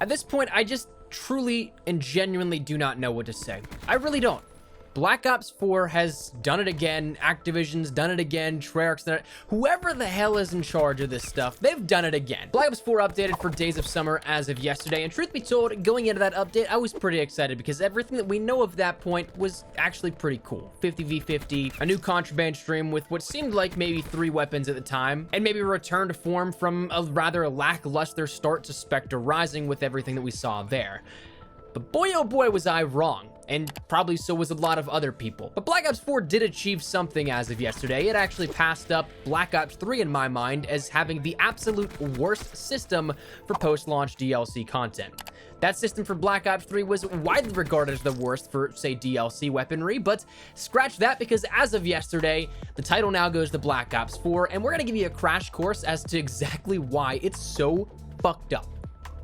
At this point, I just truly and genuinely do not know what to say. I really don't. Black Ops 4 has done it again. Activision's done it again. Treyarch's done it. Whoever the hell is in charge of this stuff, they've done it again. Black Ops 4 updated for Days of Summer as of yesterday, and truth be told, going into that update, I was pretty excited because everything that we know of that point was actually pretty cool. 50v50, a new contraband stream with what seemed like maybe 3 weapons at the time, and maybe a return to form from a rather lackluster start to Spectre Rising with everything that we saw there. But boy, oh boy, was I wrong. And probably so was a lot of other people. But Black Ops 4 did achieve something as of yesterday. It actually passed up Black Ops 3 in my mind as having the absolute worst system for post-launch DLC content. That system for Black Ops 3 was widely regarded as the worst for, say, DLC weaponry, but scratch that because as of yesterday, the title now goes to Black Ops 4, and we're gonna give you a crash course as to exactly why it's so fucked up.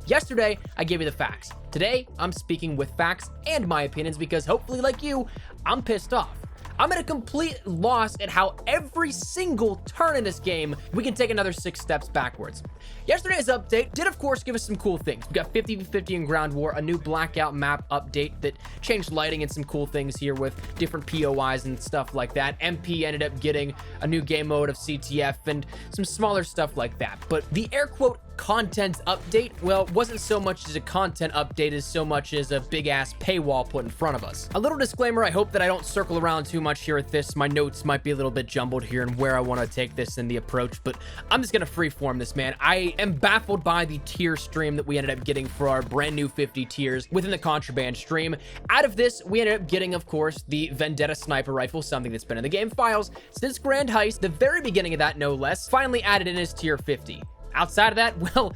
Yesterday, I gave you the facts. Today, I'm speaking with facts and my opinions because hopefully, like you, I'm pissed off. I'm at a complete loss at how every single turn in this game, we can take another 6 steps backwards. Yesterday's update did, of course, give us some cool things. We got 50v50 in Ground War, a new Blackout map update that changed lighting and some cool things here with different POIs and stuff like that. MP ended up getting a new game mode of CTF and some smaller stuff like that. But the air quote content update, well, wasn't so much as a content update as so much as a big ass paywall put in front of us. A little disclaimer, I hope that I don't circle around too much here with this. My notes might be a little bit jumbled here and where I want to take this in the approach, but I'm just gonna freeform this, man. I am baffled by the tier stream that we ended up getting for our brand new 50 tiers within the contraband stream. Out of this, we ended up getting, of course, the Vendetta sniper rifle, something that's been in the game files since Grand Heist, the very beginning of that no less, finally added in as tier 50. Outside of that, well,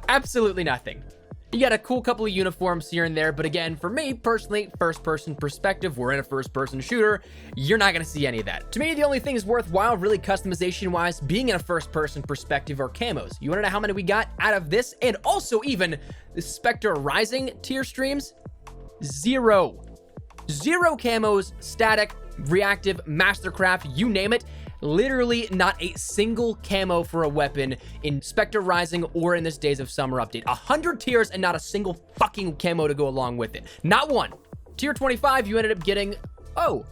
absolutely nothing. You got a cool couple of uniforms here and there, but again, for me personally, first-person perspective, we're in a first-person shooter, you're not gonna see any of that. To me, the only things worthwhile, really customization-wise, being in a first-person perspective are camos. You wanna know how many we got out of this? And also even the Spectre Rising tier streams? 0. 0 camos, static, reactive, mastercraft, you name it. Literally not a single camo for a weapon in Spectre Rising or in this Days of Summer update. 100 tiers and not a single fucking camo to go along with it. Not one. Tier 25, you ended up getting, oh,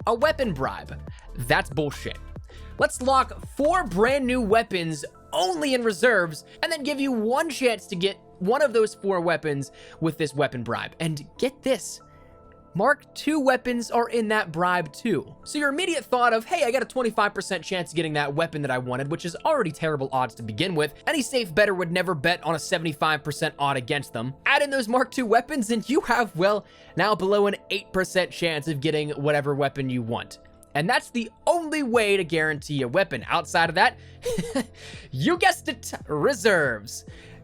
a weapon bribe. That's bullshit. Let's lock 4 brand new weapons only in reserves and then give you one chance to get one of those 4 weapons with this weapon bribe. And get this. Mark II weapons are in that bribe too. So your immediate thought of, hey, I got a 25% chance of getting that weapon that I wanted, which is already terrible odds to begin with. Any safe bettor would never bet on a 75% odd against them. Add in those Mark II weapons and you have, well, now below an 8% chance of getting whatever weapon you want. And that's the only way to guarantee a weapon. Outside of that, you guessed it, reserves.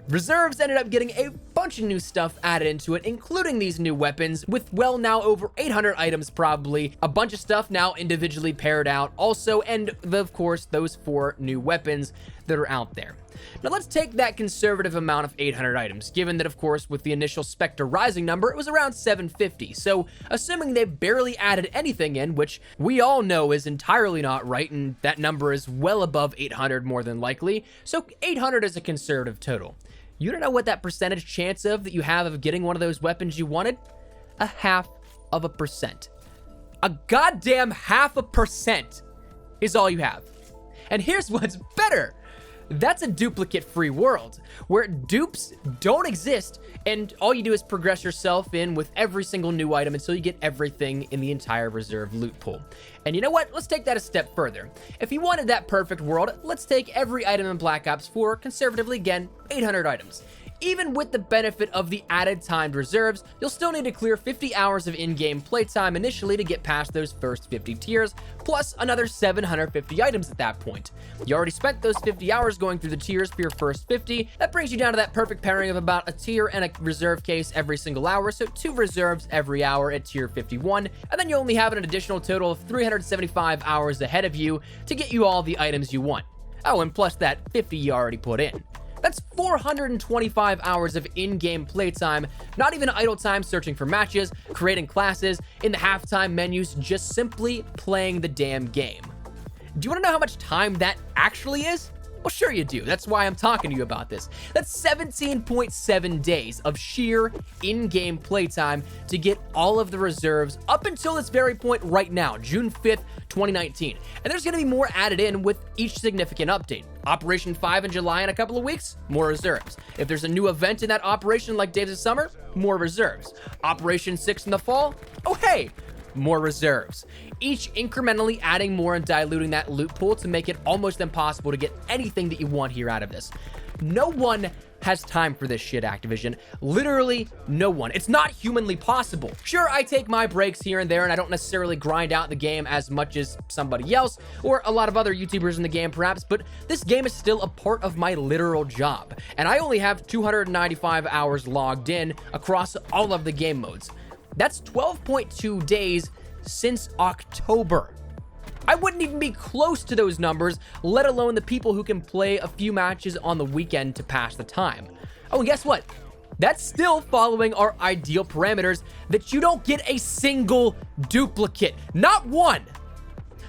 Reserves ended up getting a bunch of new stuff added into it, including these new weapons with, well, now over 800 items probably, a bunch of stuff now individually paired out also, and of course, those 4 new weapons that are out there. Now let's take that conservative amount of 800 items, given that, of course, with the initial Spectre Rising number, it was around 750. So assuming they barely added anything in, which we all know is entirely not right, and that number is well above 800 more than likely. So 800 is a conservative total. You don't know what that percentage chance of that you have of getting one of those weapons you wanted? 0.5%. A goddamn 0.5% is all you have. And here's what's better. That's a duplicate-free world where dupes don't exist and all you do is progress yourself in with every single new item until you get everything in the entire reserve loot pool. And you know what? Let's take that a step further. If you wanted that perfect world, let's take every item in Black Ops 4, conservatively again, 800 items. Even with the benefit of the added timed reserves, you'll still need to clear 50 hours of in-game playtime initially to get past those first 50 tiers, plus another 750 items at that point. You already spent those 50 hours going through the tiers for your first 50. That brings you down to that perfect pairing of about a tier and a reserve case every single hour, so 2 reserves every hour at tier 51, and then you only have an additional total of 375 hours ahead of you to get you all the items you want. Oh, and plus that 50 you already put in. That's 425 hours of in-game playtime, not even idle time searching for matches, creating classes, in the halftime menus, just simply playing the damn game. Do you want to know how much time that actually is? Well, sure you do. That's why I'm talking to you about this. That's 17.7 days of sheer in-game playtime to get all of the reserves up until this very point right now, June 5th, 2019. And there's going to be more added in with each significant update. Operation 5 in July in a couple of weeks, more reserves. If there's a new event in that operation like Days of Summer, more reserves. Operation 6 in the fall, oh hey, more reserves. Each incrementally adding more and diluting that loot pool to make it almost impossible to get anything that you want here out of this. No one has time for this shit, Activision. Literally no one. It's not humanly possible. Sure, I take my breaks here and there, and I don't necessarily grind out the game as much as somebody else or a lot of other YouTubers in the game perhaps, but this game is still a part of my literal job. And I only have 295 hours logged in across all of the game modes. That's 12.2 days since October. I wouldn't even be close to those numbers, let alone the people who can play a few matches on the weekend to pass the time. Oh, and guess what? That's still following our ideal parameters that you don't get a single duplicate. Not one.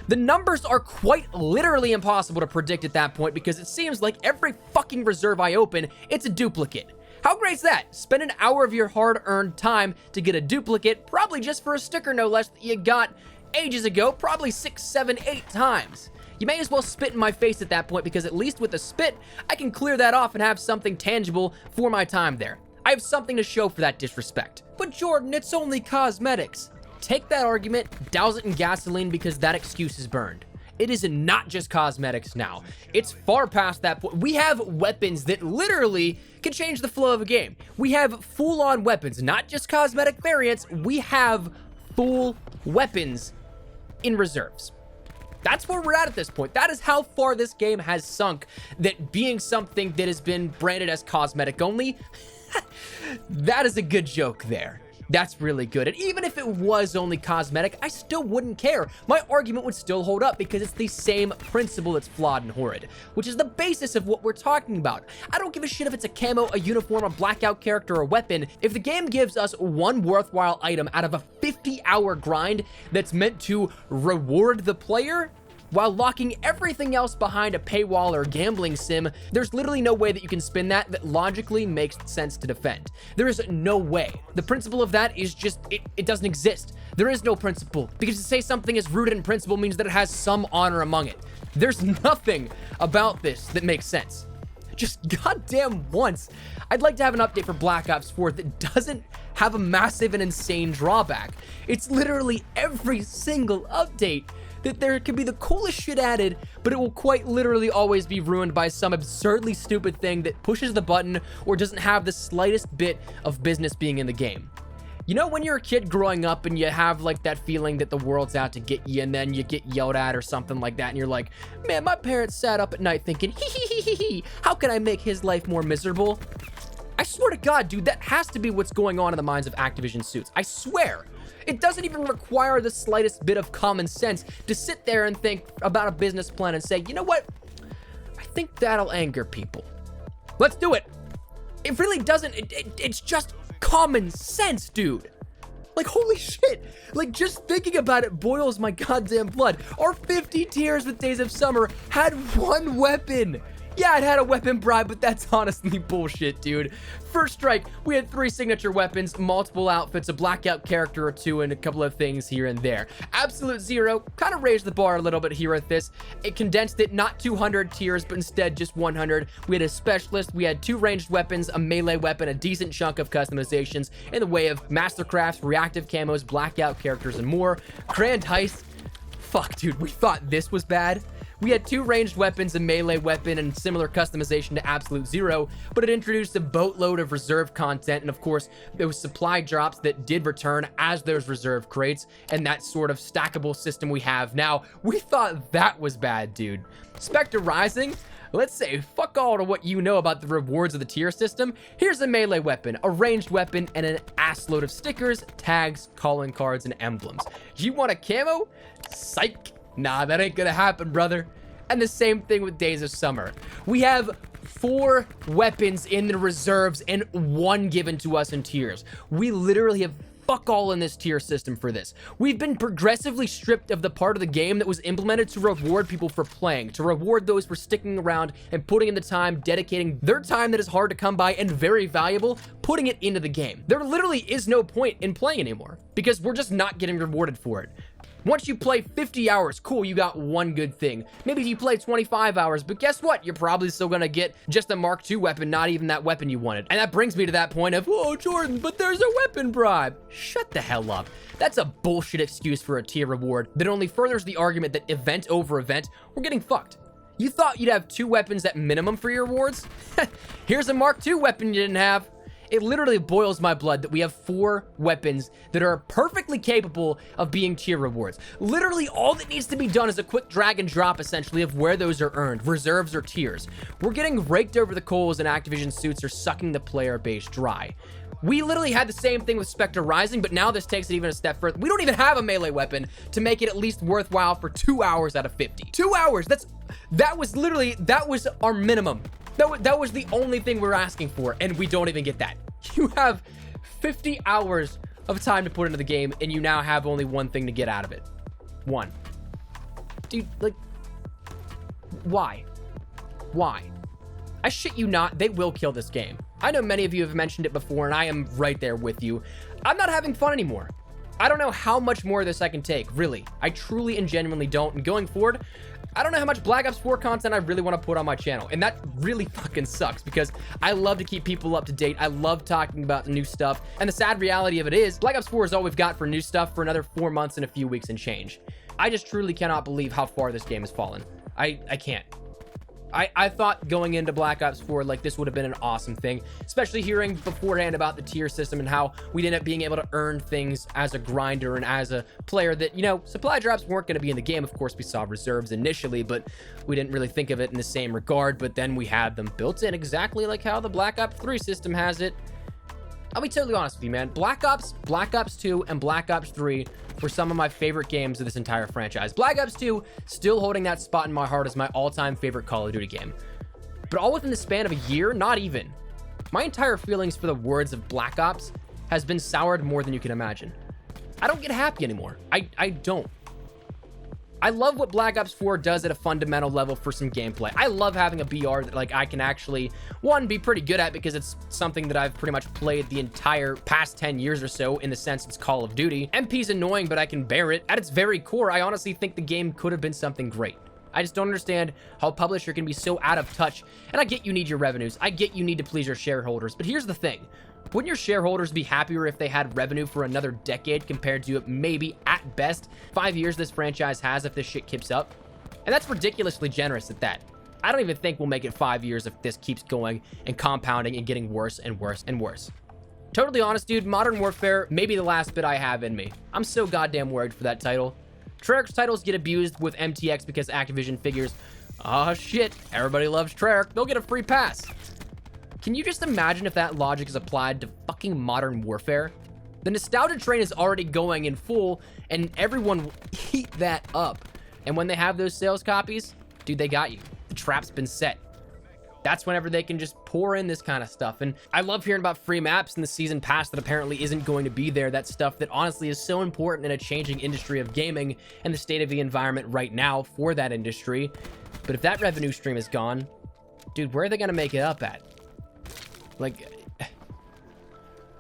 The numbers are quite literally impossible to predict at that point because it seems like every fucking reserve I open, it's a duplicate. How great is that? Spend an hour of your hard-earned time to get a duplicate, probably just for a sticker no less that you got ages ago, probably 6, 7, 8 times. You may as well spit in my face at that point because at least with the spit, I can clear that off and have something tangible for my time there. I have something to show for that disrespect. But Jordan, it's only cosmetics. Take that argument, douse it in gasoline because that excuse is burned. It is not just cosmetics now. It's far past that point. We have weapons that literally can change the flow of a game. We have full-on weapons, not just cosmetic variants. We have full weapons in reserves. That's where we're at this point. That is how far this game has sunk, that being something that has been branded as cosmetic only, that is a good joke there. That's really good. And even if it was only cosmetic, I still wouldn't care. My argument would still hold up because it's the same principle that's flawed and horrid, which is the basis of what we're talking about. I don't give a shit if it's a camo, a uniform, a blackout character, or a weapon. If the game gives us one worthwhile item out of a 50-hour grind that's meant to reward the player, while locking everything else behind a paywall or gambling sim, there's literally no way that you can spin that logically makes sense to defend. There is no way. The principle of that is just, it doesn't exist. There is no principle, because to say something is rooted in principle means that it has some honor among it. There's nothing about this that makes sense. Just goddamn once. I'd like to have an update for Black Ops 4 that doesn't have a massive and insane drawback. It's literally every single update that there could be the coolest shit added, but it will quite literally always be ruined by some absurdly stupid thing that pushes the button or doesn't have the slightest bit of business being in the game. You know when you're a kid growing up and you have like that feeling that the world's out to get you and then you get yelled at or something like that and you're like, man, my parents sat up at night thinking, hee, how can I make his life more miserable? I swear to God, dude, that has to be what's going on in the minds of Activision suits. I swear. It doesn't even require the slightest bit of common sense to sit there and think about a business plan and say, you know what? I think that'll anger people. Let's do it. It really doesn't. It's just common sense, dude. Like, holy shit. Like, just thinking about it boils my goddamn blood. Our 50 tiers with Days of Summer had one weapon. Yeah, it had a weapon bribe, but that's honestly bullshit, dude. First strike, we had 3 signature weapons, multiple outfits, a blackout character or 2, and a couple of things here and there. Absolute Zero kind of raised the bar a little bit here with this. It condensed it, not 200 tiers, but instead just 100. We had a specialist, we had 2 ranged weapons, a melee weapon, a decent chunk of customizations in the way of mastercrafts, reactive camos, blackout characters, and more. Grand Heist. Fuck, dude, we thought this was bad. We had 2 ranged weapons, a melee weapon, and similar customization to Absolute Zero, but it introduced a boatload of reserve content, and of course, those supply drops that did return as those reserve crates, and that sort of stackable system we have now. We thought that was bad, dude. Spectre Rising? Let's say fuck all to what you know about the rewards of the tier system. Here's a melee weapon, a ranged weapon, and an assload of stickers, tags, calling cards, and emblems. You want a camo? Psych. Nah, that ain't gonna happen, brother. And the same thing with Days of Summer. We have 4 weapons in the reserves and 1 given to us in tiers. We literally have fuck all in this tier system for this. We've been progressively stripped of the part of the game that was implemented to reward people for playing, to reward those for sticking around and putting in the time, dedicating their time that is hard to come by and very valuable, putting it into the game. There literally is no point in playing anymore because we're just not getting rewarded for it. Once you play 50 hours, cool, you got one good thing. Maybe you play 25 hours, but guess what? You're probably still gonna get just a Mark II weapon, not even that weapon you wanted. And that brings me to that point of, oh, Jordan, but there's a weapon bribe. Shut the hell up. That's a bullshit excuse for a tier reward that only furthers the argument that event over event, we're getting fucked. You thought you'd have 2 weapons at minimum for your rewards? Here's a Mark II weapon you didn't have. It literally boils my blood that we have 4 weapons that are perfectly capable of being tier rewards. Literally all that needs to be done is a quick drag and drop essentially of where those are earned, reserves or tiers. We're getting raked over the coals and Activision suits are sucking the player base dry. We literally had the same thing with Spectre Rising, but now this takes it even a step further. We don't even have a melee weapon to make it at least worthwhile for 2 hours out of 50. 2 hours, that was our minimum. That was the only thing we're asking for, and we don't even get that. You have 50 hours of time to put into the game, and you now have only one thing to get out of it. One. Dude, like, why? Why? I shit you not, they will kill this game. I know many of you have mentioned it before, and I am right there with you. I'm not having fun anymore. I don't know how much more of this I can take, really. I truly and genuinely don't, and going forward, I don't know how much Black Ops 4 content I really want to put on my channel, and that really fucking sucks because I love to keep people up to date. I love talking about the new stuff, and the sad reality of it is Black Ops 4 is all we've got for new stuff for another 4 months and a few weeks and change. I just truly cannot believe how far this game has fallen. I can't. I thought going into Black Ops 4, like, this would have been an awesome thing, especially hearing beforehand about the tier system and how we'd end up being able to earn things as a grinder and as a player that, you know, supply drops weren't going to be in the game. Of course, we saw reserves initially, but we didn't really think of it in the same regard, but then we had them built in exactly like how the Black Ops 3 system has it. I'll be totally honest with you, man. Black Ops 2, and Black Ops 3 were some of my favorite games of this entire franchise. Black Ops 2 still holding that spot in my heart as my all-time favorite Call of Duty game. But all within the span of a year, not even. My entire feelings for the words of Black Ops has been soured more than you can imagine. I don't get happy anymore. I don't. I love what Black Ops 4 does at a fundamental level for some gameplay. I love having a BR that, like, I can actually, one, be pretty good at because it's something that I've pretty much played the entire past 10 years or so in the sense it's Call of Duty. MP's annoying, but I can bear it. At its very core, I honestly think the game could have been something great. I just don't understand how a publisher can be so out of touch. And I get you need your revenues. I get you need to please your shareholders. But here's the thing. Wouldn't your shareholders be happier if they had revenue for another decade compared to maybe, at best, 5 years this franchise has if this shit keeps up? And that's ridiculously generous at that. I don't even think we'll make it 5 years if this keeps going and compounding and getting worse and worse and worse. Totally honest, dude, Modern Warfare may be the last bit I have in me. I'm so goddamn worried for that title. Treyarch's titles get abused with MTX because Activision figures, oh shit, everybody loves Treyarch, they'll get a free pass. Can you just imagine if that logic is applied to fucking Modern Warfare? The nostalgia train is already going in full, and everyone will eat that up. And when they have those sales copies, dude, they got you. The trap's been set. That's whenever they can just pour in this kind of stuff. And I love hearing about free maps in the season pass that apparently isn't going to be there. That stuff that honestly is so important in a changing industry of gaming and the state of the environment right now for that industry. But if that revenue stream is gone, dude, where are they going to make it up at? Like,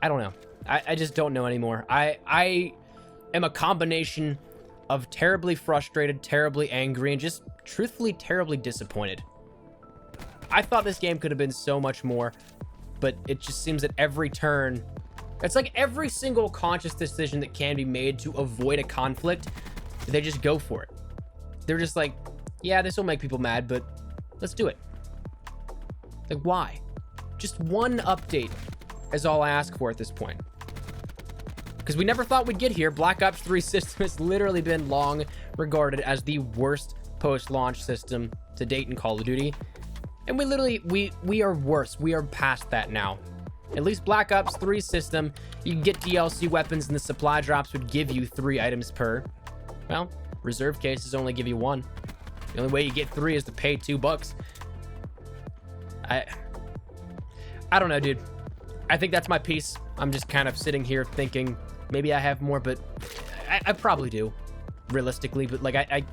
I don't know. I just don't know anymore. I am a combination of terribly frustrated, terribly angry, and just truthfully terribly disappointed. I thought this game could have been so much more, but it just seems that every turn, it's like every single conscious decision that can be made to avoid a conflict, they just go for it. They're just like, yeah, this will make people mad, but let's do it. Like, why? Just one update is all I ask for at this point. Because we never thought we'd get here. Black Ops 3 system has literally been long regarded as the worst post-launch system to date in Call of Duty. And we are worse. We are past that now. At least Black Ops 3 system, you can get DLC weapons and the supply drops would give you 3 items per. Well, reserve cases only give you 1. The only way you get 3 is to pay $2. I don't know, dude. I think that's my piece. I'm just kind of sitting here thinking, Maybe I have more, but I probably do, realistically. But like I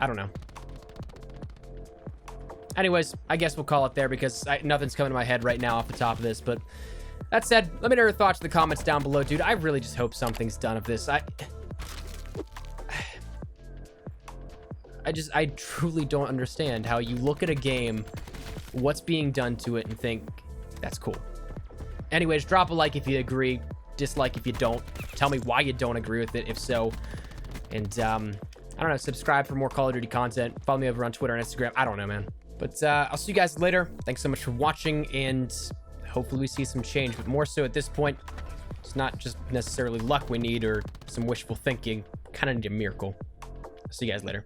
don't know. Anyways, I guess we'll call it there because nothing's coming to my head right now off the top of this. But that said, let me know your thoughts in the comments down below, dude. I really just hope something's done of this. I truly don't understand how you look at a game, what's being done to it, and think, that's cool. Anyways, drop a like if you agree, dislike if you don't. Tell me why you don't agree with it, if so. And, I don't know, subscribe for more Call of Duty content. Follow me over on Twitter and Instagram. I don't know, man. But, I'll see you guys later. Thanks so much for watching, and hopefully we see some change. But more so at this point, it's not just necessarily luck we need or some wishful thinking. Kind of need a miracle. See you guys later.